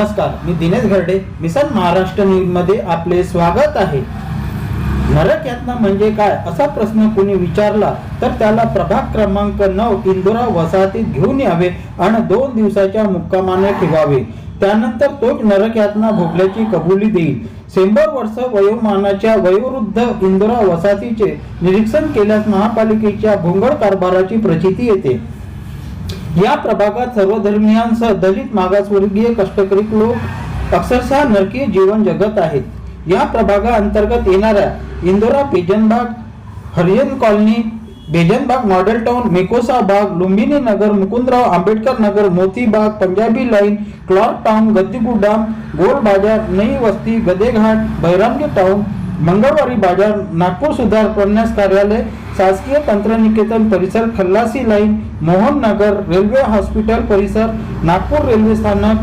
नमस्कार, मी Dinesh Gharde, mission Maharashtra news मध्ये आपले स्वागत आहे. नरक यातना म्हणजे काय असा प्रश्न कोणी विचारला तर त्याला प्रभाग क्रमांक 9 इंदोरा वसाहतीत घेऊन यावे आणि 2 दिवसाच्या मुक्कामाने ठेवावे. त्यानंतर तोच नरक यातना भोगल्याची कबुली देईल. 100 वर्ष वयोमानाच्या वयोवृद्ध इंदोरा वसाहतीचे निरीक्षण केल्यास महापालिकेच्या भोंगळ कारभाराची प्रचिती येते. या प्रभागात सर्व धर्मियांसह दलित, मागासवर्गीय, कष्टकरी लोक अक्षरशः नरकीय जीवन जगत आहेत. या प्रभागा अंतर्गत येणाऱ्या Indora, पेजनबाग, हरियन colony, Bezonbagh model town, मेकोसा बाग, लुंबिनी नगर, मुकुंदराव आंबेडकर नगर, मोती बाग, पंजाबी लाईन, क्लॉर्क टाउन, गद्दीगुडाम, गोल बाजार, नई वस्ती, गदेघाट, बैरामजी टाउन, मंगळवारी बाजार, नागपूर सुधार प्रन्यास कार्यालय, शासकीय तंत्रनिकेतन परिसर, खल्लासी line, Mohan Nagar, railway hospital परिसर, नागपूर रेल्वे स्थानक,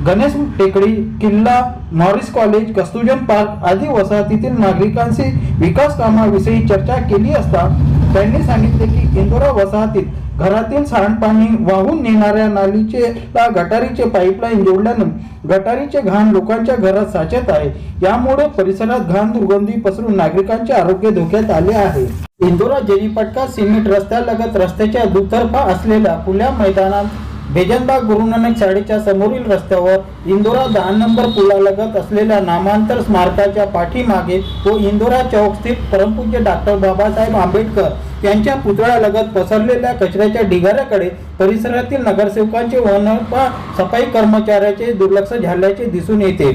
गणेश टेकडी, किल्ला, नॉरिस कॉलेज, कस्तुरजन पार्क आदी वसाहतीतील नागरिकांशी विकास कामाविषयी चर्चा केली असता त्यांनी सांगितले की इंदोरा वसाहतीत घरातील सांडपाणी वाहून नेणाऱ्या नालीचे गटारीचे पाईपलाईन जोडल्याने गटारीचे घाण लोकांच्या घरात साचत आहे. यामुळे परिसरात घाण दुर्गंधी पसरून नागरिकांचे आरोग्य धोक्यात आले आहे. इंदोरा जेरीपटका सिमेंट रस्त्यालगत रस्त्याच्या दुतर्फा असलेल्या खुल्या मैदानात बेजनबाग गुरुनानक शाळेच्या समोरील रस्त्यावर इंदोरा 10 नंबर पुलालगत असलेल्या नामांतर स्मारकाच्या पाठीमागे व इंदोरा चौक स्थित परमपूज्य डॉक्टर बाबासाहेब आंबेडकर यांच्या पुतळ्यालगत पसरलेल्या कचऱ्याच्या ढिगाऱ्याकडे परिसरातील नगरसेवकांचे व मनपा सफाई कर्मचाऱ्याचे दुर्लक्ष झाल्याचे दिसून येते.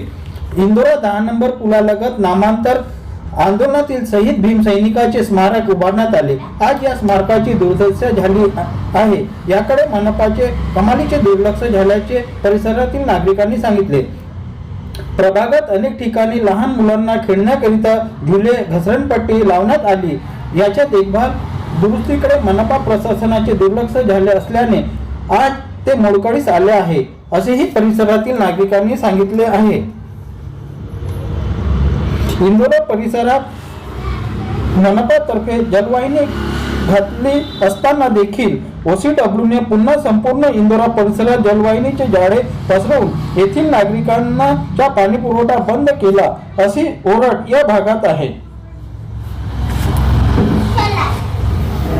इंदोरा 10 नंबर पुलालगत नामांतर आंदोलनातील शहीद भीम सैनिकाचे स्मारक उभारण्यात आले. आज या स्मारकाची दुर्दशा झाली आहे. याकडे मनपाचे कमालीचे दुर्लक्ष झाल्याचे परिसरातील नागरिकांनी सांगितले. प्रभागात अनेक ठिकाणी लहान मुलांना खेळण्याकरिता झुले, घसरणपट्टी लावण्यात आली. याच्या देखभाल दुरुस्तीकडे मनपा प्रशासनाचे दुर्लक्ष झाले असल्याने आज ते मोडकळीस आले आहे, असेही परिसरातील नागरिकांनी सांगितले आहे. इंदोरा परिसरात मनपातर्फे जलवाहिनी घातली असताना देखील OCWने पुन्हा संपूर्ण इंदोरा परिसरात जलवाहिनीचे जाळे पसरवून येथील नागरिकांना पाणी पुरवठा बंद केला अशी ओरड या भागात आहे.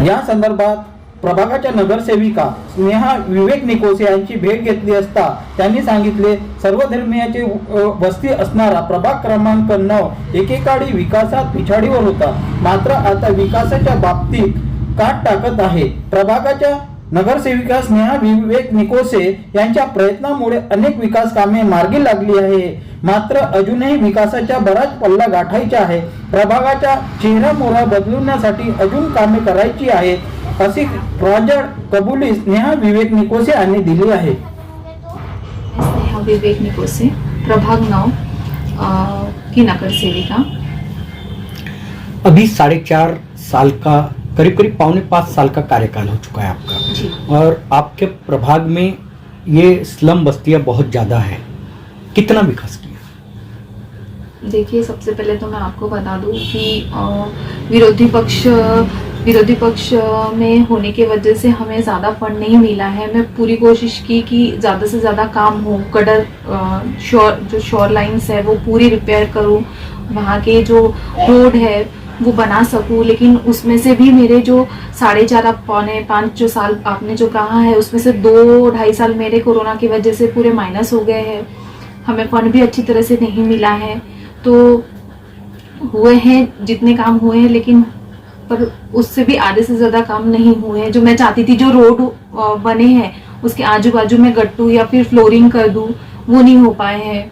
या संदर्भात प्रभागाच्या नगरसेविका स्नेहा विवेक निकोसे यांची भेट घेतली असता त्यांनी सांगितले, सर्व धर्मियाची वस्ती असणारा प्रभाग क्रमांक 9 एकेकाळी विकासात पिछाडीवर होता, मात्र आता विकासाच्या बाबतीत काट टाकत आहे. प्रभागाच्या नगरसेविका स्नेहा विवेक निकोसे यांच्या प्रयत्नामुळे अनेक विकास कामे मार्गी लागली आहे, मात्र अजूनही विकासाच्या बराच पल्ला गाठायचा आहे. प्रभागाच्या चेहरामोहरा बदलण्यासाठी अजून कामे करायची आहेत, अशी प्रोजेक्ट कबुली स्नेहा विवेक निकोसे यांनी दिली आहे. स्नेहा विवेक निकोसे, प्रभाग 9 की नगर सेविका. अभी 4.5 साल का करीब 4.5 साल का कार्यकाल हो चुका है आपका जी. और आपके प्रभाग में ये स्लम बस्तियां बहुत ज़्यादा है, कितना विकास किया? देखिए, सबसे पहले तो मैं आपको बता दूं कि विरोधी पक्ष में होने की वजह से हमें ज़्यादा फंड नहीं मिला है. मैं पूरी कोशिश की कि ज़्यादा से ज़्यादा काम हो, गटर जो शोर लाइन्स है वो पूरी रिपेयर करूं, वहाँ के जो रोड है वो बना सकूं. लेकिन उसमें से भी मेरे जो 4.5 पौने 5 जो साल आपने जो कहा है उसमें से 2-2.5 साल मेरे कोरोना की वजह से पूरे माइनस हो गए हैं. हमें फंड भी अच्छी तरह से नहीं मिला है. तो हुए हैं जितने काम हुए हैं, लेकिन पर उससे भी आधे से ज़्यादा काम नहीं हुए हैं. जो मैं चाहती थी, जो रोड बने हैं उसके आजू बाजू में गट्टू या फिर फ्लोरिंग कर दूं, वो नहीं हो पाए हैं.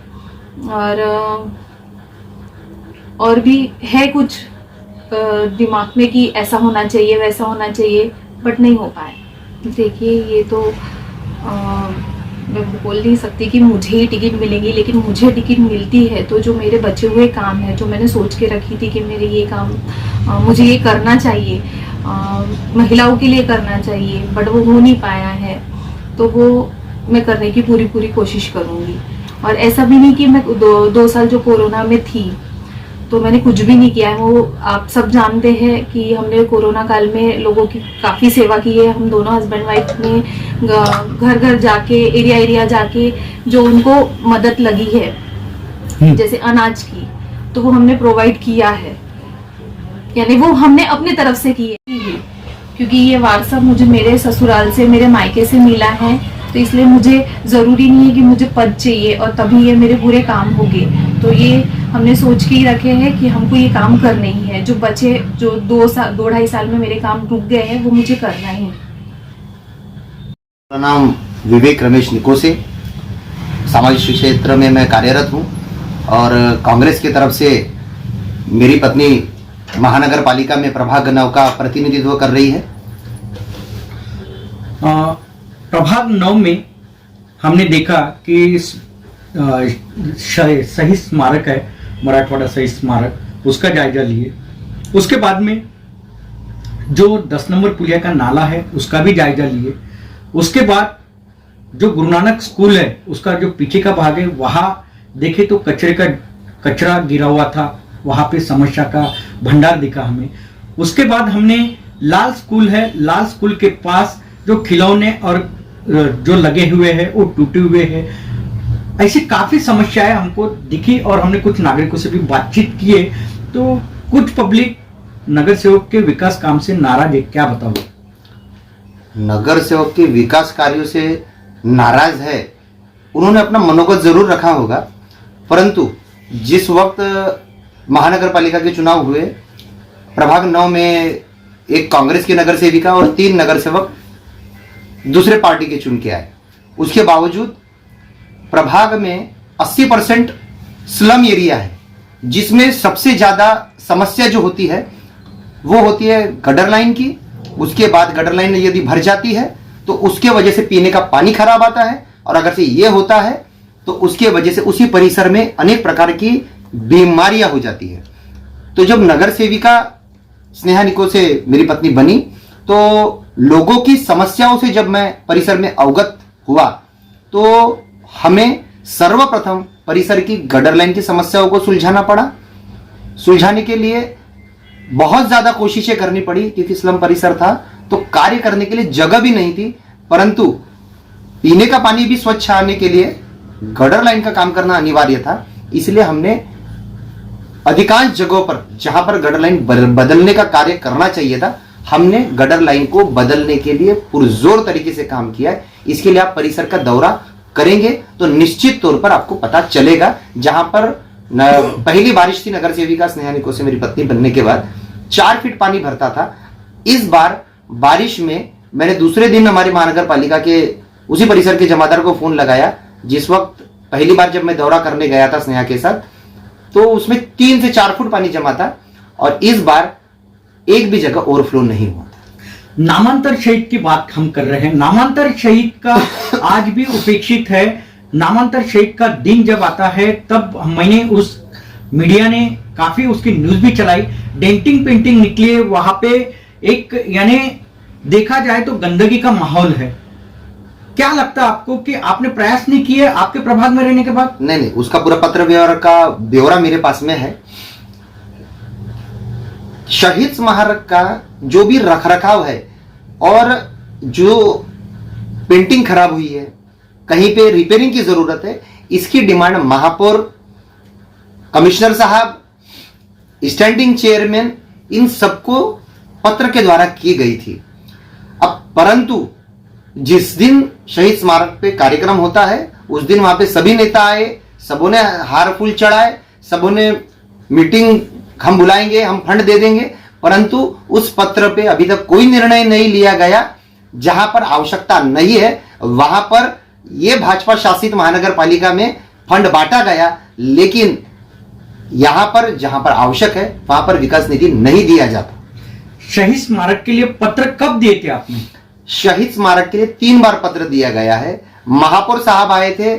और भी है कुछ दिमाग में कि ऐसा होना चाहिए, वैसा होना चाहिए, बट नहीं हो पाए. देखिए, ये तो मैं बोल नहीं सकती कि मुझे ही टिकट मिलेंगी, लेकिन मुझे टिकट मिलती है तो जो मेरे बचे हुए काम है, जो मैंने सोच के रखी थी कि मेरे ये काम मुझे ये करना चाहिए, महिलाओं के लिए करना चाहिए, बट वो हो नहीं पाया है, तो वो मैं करने की पूरी कोशिश करूँगी. और ऐसा भी नहीं कि मैं 2 साल जो कोरोना में थी तो मैंने कुछ भी नहीं किया है। वो आप सब जानते हैं कि हमने कोरोना काल में लोगों की काफ़ी सेवा की है। हम दोनों हस्बैंड वाइफ ने घर घर जाके, एरिया एरिया जाके जो उनको मदद लगी है जैसे अनाज की, तो वो हमने प्रोवाइड किया है, यानी वो हमने अपने तरफ से की है। क्योंकि ये वारसा मुझे मेरे ससुराल से, मेरे मायके से मिला है, तो इसलिए मुझे ज़रूरी नहीं है कि मुझे पद चाहिए और तभी ये मेरे पूरे काम होंगे। तो ये हमने सोच के ही रखे हैं कि हमको ये काम करना ही है। जो बचे, जो 2-2.5 साल में मेरे काम रुक गए हैं, वो मुझे करना ही है। मेरा नाम विवेक रमेश निकोसे, सामाजिक क्षेत्र में मैं कार्यरत हूँ और कांग्रेस की तरफ से मेरी पत्नी महानगर पालिका में प्रभाग 9 का प्रतिनिधित्व कर रही है। प्रभाग 9 में हमने देखा कि शहीद स्मारक है, मराठवाड़ा शहीद स्मारक, उसका जायजा लिए। उसके बाद में जो 10 नंबर पुलिया का नाला है उसका भी जायजा लिए। उसके बाद जो गुरु नानक स्कूल है उसका जो पीछे का भाग है, वहां देखे तो कचरा गिरा हुआ था, वहां पे समस्या का भंडार दिखा हमें। उसके बाद हमने लाल स्कूल है, लाल स्कूल के पास जो खिलौने और जो लगे हुए हैं वो टूटे हुए हैं। ऐसी काफी समस्याएं हमको दिखी और हमने कुछ नागरिकों से भी बातचीत किए। तो कुछ पब्लिक नगर सेवक के विकास काम से नाराज है, क्या बताओगे? नगर सेवक के विकास कार्यों से नाराज है, उन्होंने अपना मनोगत जरूर रखा होगा, परंतु जिस वक्त महानगर पालिका के चुनाव हुए, प्रभाग 9 में एक कांग्रेस की नगर सेविका और 3 नगर सेवक दूसरे पार्टी के चुन के आए। उसके बावजूद प्रभाग में 80% स्लम एरिया है, जिसमें सबसे ज्यादा समस्या जो होती है वो होती है गटर लाइन की। उसके बाद गटर लाइन यदि भर जाती है तो उसके वजह से पीने का पानी खराब आता है, और अगर से ये होता है तो उसके वजह से उसी परिसर में अनेक प्रकार की बीमारियां हो जाती है। तो जब नगर सेविका स्नेहा निकोसे मेरी पत्नी बनी, तो लोगों की समस्याओं से जब मैं परिसर में अवगत हुआ, तो हमें सर्वप्रथम परिसर की गटर लाइन की समस्याओं को सुलझाना पड़ा। सुलझाने के लिए बहुत ज्यादा कोशिशें करनी पड़ी, क्योंकि स्लम परिसर था तो कार्य करने के लिए जगह भी नहीं थी, परंतु पीने का पानी भी स्वच्छ आने के लिए गटर लाइन का काम करना अनिवार्य था। इसलिए हमने अधिकांश जगहों पर जहां पर गटर लाइन बदलने का कार्य करना चाहिए था, हमने गटर लाइन को बदलने के लिए पुरजोर तरीके से काम किया है। इसके लिए आप परिसर का दौरा करेंगे तो निश्चित तौर पर आपको पता चलेगा। जहां पर पहली बारिश थी नगर सेविका स्नेहा निकोसे मेरी पत्नी बनने के बाद 4 फीट पानी भरता था। इस बार बारिश में मैंने दूसरे दिन हमारी महानगर पालिका के उसी परिसर के जमादार को फोन लगाया, जिस वक्त पहली बार जब मैं दौरा करने गया था स्नेहा के साथ, तो उसमें 3 से 4 फुट पानी जमा था, और इस बार एक भी जगह ओवरफ्लो नहीं हुआ था। नामांतर शहीद की बात हम कर रहे हैं। नामांतर शहीद का आज भी उपेक्षित है। नामांतर शहीद का दिन जब आता है तब मैंने उस मीडिया ने काफी उसकी न्यूज भी चलाई, डेंटिंग पेंटिंग निकली वहां पे, एक यानी देखा जाए तो गंदगी का माहौल है। क्या लगता है आपको कि आपने प्रयास नहीं किए आपके प्रभाग में रहने के बाद? नहीं, उसका पूरा पत्र व्यवहार का ब्यौरा मेरे पास में है। शहीद स्मारक का जो भी रखरखाव है और जो पेंटिंग खराब हुई है, कहीं पे रिपेयरिंग की जरूरत है, इसकी डिमांड महापौर, कमिश्नर साहब, स्टैंडिंग चेयरमैन, इन सबको पत्र के द्वारा की गई थी। अब परंतु जिस दिन शहीद स्मारक पे कार्यक्रम होता है उस दिन वहां पे सभी नेता आए, सबों ने हार फूल चढ़ाए, सबों ने मीटिंग हम बुलाएंगे, हम फंड दे देंगे, परंतु उस पत्र पे अभी तक कोई निर्णय नहीं लिया गया। जहां पर आवश्यकता नहीं है वहां पर यह भाजपा शासित महानगर पालिका में फंड बांटा गया, लेकिन यहां पर जहां पर आवश्यक है वहां पर विकास निधि नहीं दिया जाता। शहीद स्मारक के लिए पत्र कब दिए थे आपने? शहीद स्मारक के लिए 3 बार पत्र दिया गया है। महापौर साहब आए थे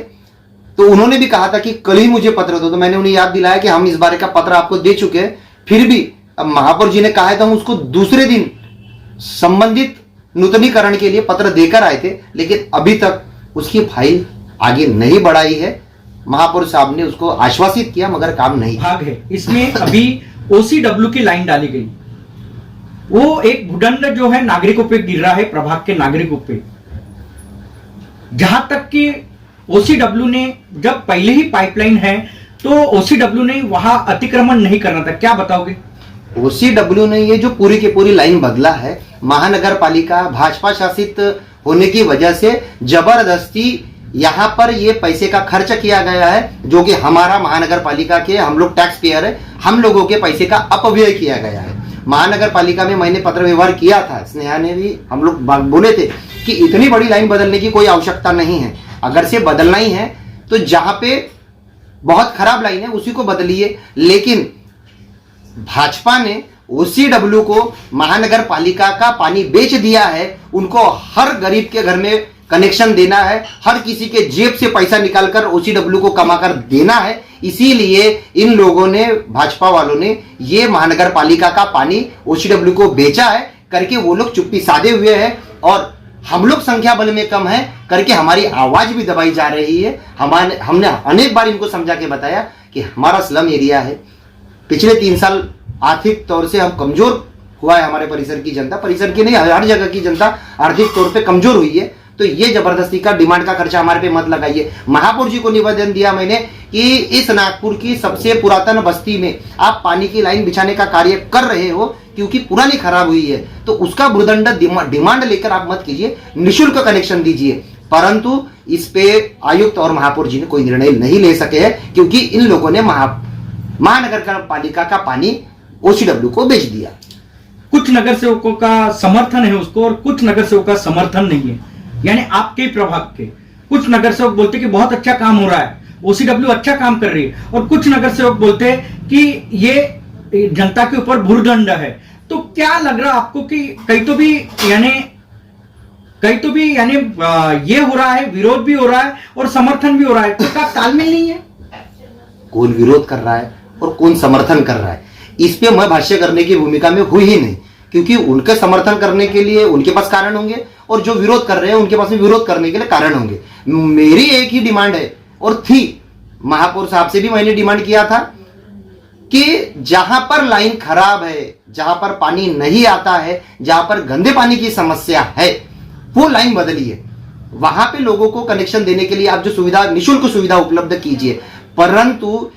तो उन्होंने भी कहा था कि कल ही मुझे पत्र दो, तो मैंने उन्हें याद दिलाया कि हम इस बारे का पत्र आपको दे चुके हैं। फिर भी अब महापौर जी ने कहा है तो हम उसको दूसरे दिन संबंधित नूतनीकरण के लिए पत्र देकर आए थे, लेकिन अभी तक उसकी फाइल आगे नहीं बढ़ाई है। महापौर साहब ने उसको आश्वासित किया मगर काम नहीं। भाग है इसमें अभी OCW की लाइन डाली गई, वो एक भूदंड जो है नागरिकों पे गिर रहा है, प्रभाग के नागरिकों पे। जहां तक कि OCW ने जब पहले ही पाइपलाइन है तो OCW ने वहां अतिक्रमण नहीं करना था, क्या बताओगे? OCW ने ये जो पूरी की पूरी लाइन बदला है, महानगर पालिका भाजपा शासित होने की वजह से जबरदस्ती यहाँ पर ये पैसे का खर्च किया गया है, जो कि हमारा महानगर पालिका के हम लोग टैक्स पेयर है, हम लोगों के पैसे का अपव्यय किया गया है। महानगर पालिका में मैंने पत्र व्यवहार किया था, स्नेहा ने भी, हम लोग बोले थे कि इतनी बड़ी लाइन बदलने की कोई आवश्यकता नहीं है, अगर से बदलना ही है तो जहां पे बहुत खराब लाइन है उसी को बदलिए। लेकिन भाजपा ने OCW को महानगर पालिका का पानी बेच दिया है, उनको हर गरीब के घर में कनेक्शन देना है, हर किसी के जेब से पैसा निकालकर OCW को कमाकर देना है। इसीलिए इन लोगों ने, भाजपा वालों ने, ये महानगर पालिका का पानी OCW को बेचा है करके वो लोग चुप्पी साधे हुए हैं और हम लोग संख्या बल में कम है करके हमारी आवाज भी दबाई जा रही है। हमने अनेक बार इनको समझा के बताया कि हमारा स्लम एरिया है, पिछले 3 साल आर्थिक तौर से हम कमजोर हुआ है, हमारे परिसर की जनता, परिसर की नहीं हर जगह की जनता आर्थिक तौर पे कमजोर हुई है, तो ये जबरदस्ती का डिमांड का खर्चा हमारे पे मत लगाइए। महापौर जी को निवेदन दिया मैंने कि इस नागपुर की सबसे पुरातन बस्ती में आप पानी की लाइन बिछाने का कार्य कर रहे हो, क्योंकि पुरानी खराब हुई है, तो उसका भूदंड डिमांड लेकर आप मत कीजिए, निःशुल्क कनेक्शन दीजिए। परंतु इस पे आयुक्त और महापौर जी ने कोई निर्णय नहीं ले सके हैं, क्योंकि इन लोगों ने महानगर पालिका का पानी OCW को बेच दिया। कुछ नगर सेवकों का समर्थन है उसको और कुछ नगर सेवकों का समर्थन नहीं है, यानी आपके प्रभाग के कुछ नगर सेवक बोलते कि बहुत अच्छा काम हो रहा है, OCW अच्छा काम कर रही है, और कुछ नगर सेवक बोलते हैं कि ये जनता के ऊपर भूदंड है। तो क्या लग रहा आपको कि कहीं तो भी यानी ये हो रहा है, विरोध भी हो रहा है और समर्थन भी हो रहा है, तो क्या तालमेल नहीं है? कौन विरोध कर रहा है और कौन समर्थन कर रहा है, इस पे मैं भाष्य करने की भूमिका में हुई ही नहीं, क्योंकि उनके समर्थन करने के लिए उनके पास कारण होंगे और जो विरोध कर रहे हैं उनके पास भी विरोध करने के लिए कारण होंगे। मेरी एक ही डिमांड है और थी, महापौर साहब से भी मैंने डिमांड किया था कि जहां पर लाइन खराब है, जहां पर पानी नहीं आता है, जहां पर गंदे पानी की समस्या है, वो लाइन बदलिए, वहां पे लोगों को कनेक्शन देने के लिए आप जो सुविधा, निःशुल्क सुविधा उपलब्ध कीजिए। परंतु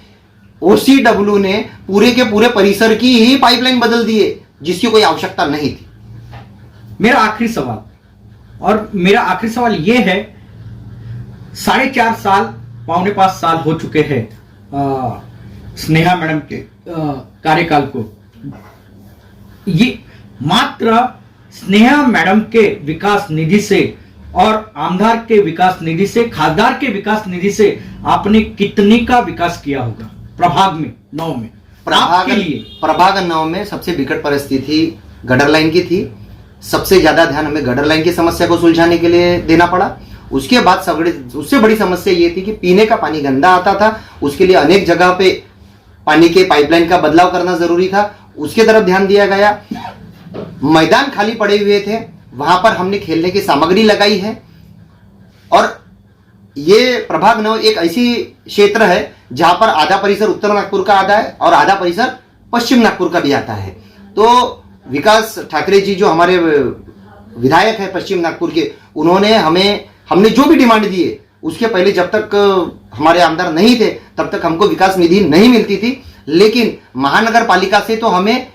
OCW ने पूरे के पूरे परिसर की ही पाइपलाइन बदल दी है, जिसकी कोई आवश्यकता नहीं थी। मेरा आखिरी सवाल यह है, 4.5 साल, 4.25 साल हो चुके हैं स्नेहा मैडम के कार्यकाल को। ये मात्र स्नेहा मैडम के विकास निधि से और आमदार के विकास निधि से, खासदार के विकास निधि से आपने कितने का विकास किया होगा प्रभाग में 9 में? प्रभाग 9 में सबसे विकट परिस्थिति गटर लाइन की थी। सबसे ज्यादा ध्यान हमें गटर लाइन की समस्या को सुलझाने के लिए देना पड़ा। उसके बाद उससे बड़ी समस्या ये थी कि पीने का पानी गंदा आता था, उसके लिए अनेक जगह पे पानी के पाइपलाइन का बदलाव करना जरूरी था, उसके तरफ ध्यान दिया गया। मैदान खाली पड़े हुए थे, वहां पर हमने खेलने की सामग्री लगाई है। और ये प्रभाग 9 एक ऐसी क्षेत्र है जहां पर आधा परिसर उत्तर नागपुर का आता है और आधा परिसर पश्चिम नागपुर का भी आता है। तो विकास ठाकरे जी जो हमारे विधायक है पश्चिम नागपुर के, उन्होंने हमने जो भी डिमांड दी है, उसके पहले जब तक हमारे आमदार नहीं थे तब तक हमको विकास निधि नहीं मिलती थी। लेकिन महानगर पालिका से तो हमें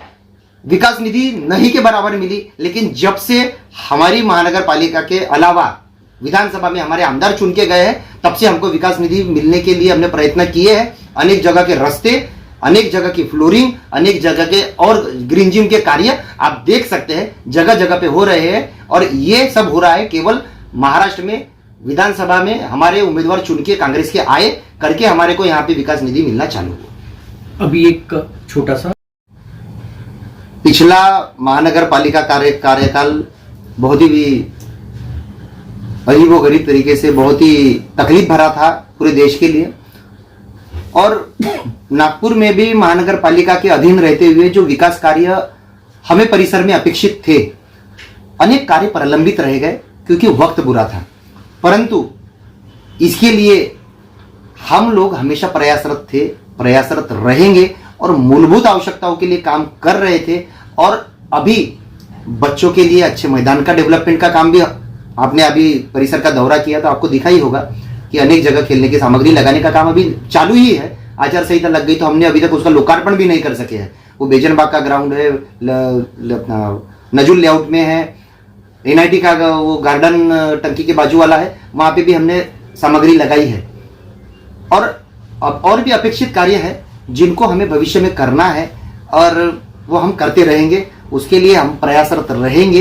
विकास निधि नहीं के बराबर मिली, लेकिन जब से हमारी महानगर पालिका के अलावा विधानसभा में हमारे आमदार चुन के गए हैं, तब से हमको विकास निधि मिलने के लिए हमने प्रयत्न किए हैं। अनेक जगह के रास्ते, अनेक जगह की फ्लोरिंग, अनेक जगह के और ग्रीन जिम के कार्य आप देख सकते हैं जगह जगह पे हो रहे हैं। और ये सब हो रहा है केवल महाराष्ट्र में विधानसभा में हमारे उम्मीदवार चुन के कांग्रेस के आए करके हमारे को यहाँ पे विकास निधि मिलना चालू हुआ। अभी एक छोटा सा, पिछला महानगर पालिका कार्यकाल बहुत ही अजीबोगरीब तरीके से, बहुत ही तकलीफ भरा था पूरे देश के लिए। और नागपुर में भी महानगर पालिका के अधीन रहते हुए जो विकास कार्य हमें परिसर में अपेक्षित थे, अनेक कार्य प्रलंबित रह गए क्योंकि वक्त बुरा था। परंतु इसके लिए हम लोग हमेशा प्रयासरत थे, प्रयासरत रहेंगे और मूलभूत आवश्यकताओं के लिए काम कर रहे थे। और अभी बच्चों के लिए अच्छे मैदान का डेवलपमेंट का काम भी, आपने अभी परिसर का दौरा किया तो आपको दिखा ही होगा कि अनेक जगह खेलने की सामग्री लगाने का काम अभी चालू ही है। आचार संहिता लग गई तो हमने अभी तक उसका लोकार्पण भी नहीं कर सके हैं। वो बेजनबाग का ग्राउंड है, नजुल लेआउट में है, NIT का वो गार्डन टंकी के बाजू वाला है, वहां पे भी हमने सामग्री लगाई है। और अब और भी अपेक्षित कार्य है जिनको हमें भविष्य में करना है और वो हम करते रहेंगे। उसके लिए हम प्रयासरत रहेंगे।